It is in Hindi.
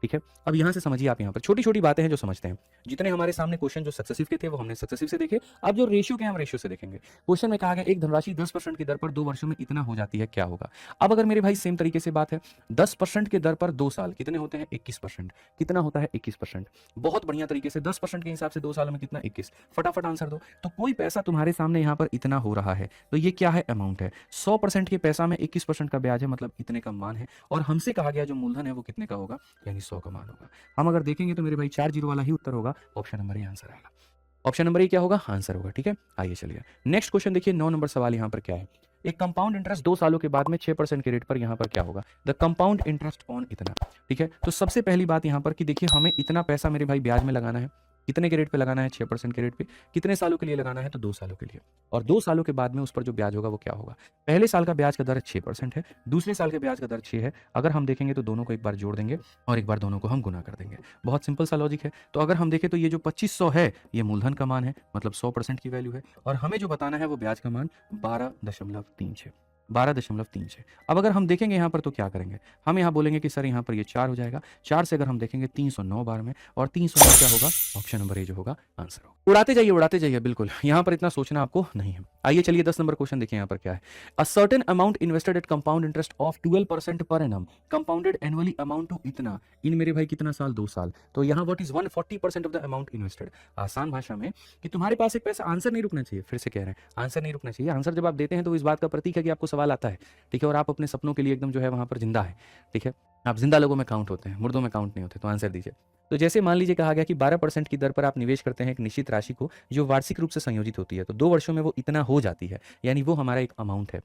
ठीक है। अब यहाँ से समझिए आप, यहाँ पर छोटी छोटी बातें हैं जो समझते हैं। जितने हमारे सामने क्वेश्चन जो सक्सेसिव के थे वो हमने सक्सेसिव से देखे, अब जो रेशियो के हम रेशियो से देखेंगे। क्वेश्चन में कहा गया एक धनराशि 10% की दर पर 2 वर्षों में इतना हो जाती है, क्या होगा। अब अगर मेरे भाई सेम तरीके से बात है, 10% की दर पर 2 साल कितने होते हैं, 21%। कितना होता है, 21%। बहुत बढ़िया तरीके से 10% के हिसाब से 2 साल में कितना, 21। फटाफट आंसर दो। तो कोई पैसा तुम्हारे सामने यहाँ पर इतना हो रहा है, तो ये क्या है, अमाउंट है। 100% के पैसा में 21% का ब्याज है, मतलब इतने का मान है। और हमसे कहा गया जो मूलधन है वो कितने का होगा, यानी 100 का मान होगा। हम अगर देखेंगे तो मेरे भाई 4 जीरो वाला ही उत्तर होगा, ऑप्शन नंबर ही आंसर आएगा। ऑप्शन नंबर ही क्या होगा, आंसर होगा। ठीक है, आइए चलिए नेक्स्ट क्वेश्चन देखिए। 9 नंबर सवाल यहाँ पर क्या है, एक कंपाउंड इंटरेस्ट 2 सालों के बाद में 6% के रेट पर यहाँ पर क्या होगा, द कंपाउंड इंटरेस्ट ऑन इतना। ठीक है, तो सबसे पहली बात यहाँ पर कि देखिए हमें इतना पैसा मेरे भाई ब्याज में लगाना है, कितने के रेट पे लगाना है, 6% के रेट पे। कितने सालों के लिए लगाना है, तो 2 सालों के लिए। और 2 सालों के बाद में उस पर जो ब्याज होगा वो क्या होगा। पहले साल का ब्याज का दर 6% है, दूसरे साल के ब्याज का दर 6 है। अगर हम देखेंगे तो दोनों को एक बार जोड़ देंगे और एक बार दोनों को हम गुना कर देंगे। बहुत सिंपल सा लॉजिक है। तो अगर हम देखें तो ये जो 2500 है ये मूलधन का मान है, मतलब 100% की वैल्यू है। और हमें जो बताना है वो ब्याज का मान 12.36, 12.36। अब अगर हम देखेंगे यहाँ पर तो क्या करेंगे, हम यहाँ बोलेंगे कि सर यहाँ पर ये 4 हो जाएगा। 4 से अगर हम देखेंगे 309 बार में, और 309 क्या होगा, ऑप्शन नंबर ए जो होगा आंसर होगा। उड़ाते जाइए बिल्कुल, यहाँ पर इतना सोचना आपको नहीं है। आइए चलिए 10 नंबर क्वेश्चन देखिए यहाँ पर क्या है। A certain amount invested at compound interest of 12% per annum compounded annually amount to इतना इन मेरे भाई कितना साल, 2 साल। तो यहाँ what is 140% of the amount invested. आसान भाषा में कि तुम्हारे पास एक पैसा, आंसर नहीं रुकना चाहिए, फिर से कह रहे हैं आंसर नहीं रुकना चाहिए। आंसर जब आप देते हैं तो इस बात का प्रतीक है कि आपको सवाल आता है। ठीक है, और आप अपने सपनों के लिए एकदम जो है वहां पर जिंदा है। ठीक है, आप जिंदा लोगों में काउंट होते हैं, मुर्दों में काउंट नहीं होते। तो आंसर दीजिए। तो जैसे मान लीजिए कहा गया कि 12% की दर पर आप निवेश करते हैं एक निश्चित राशि को जो वार्षिक रूप से संयोजित होती है, तो 2 वर्षों में वो इतना हो जाती है, यानी वो हमारा एक अमाउंट है।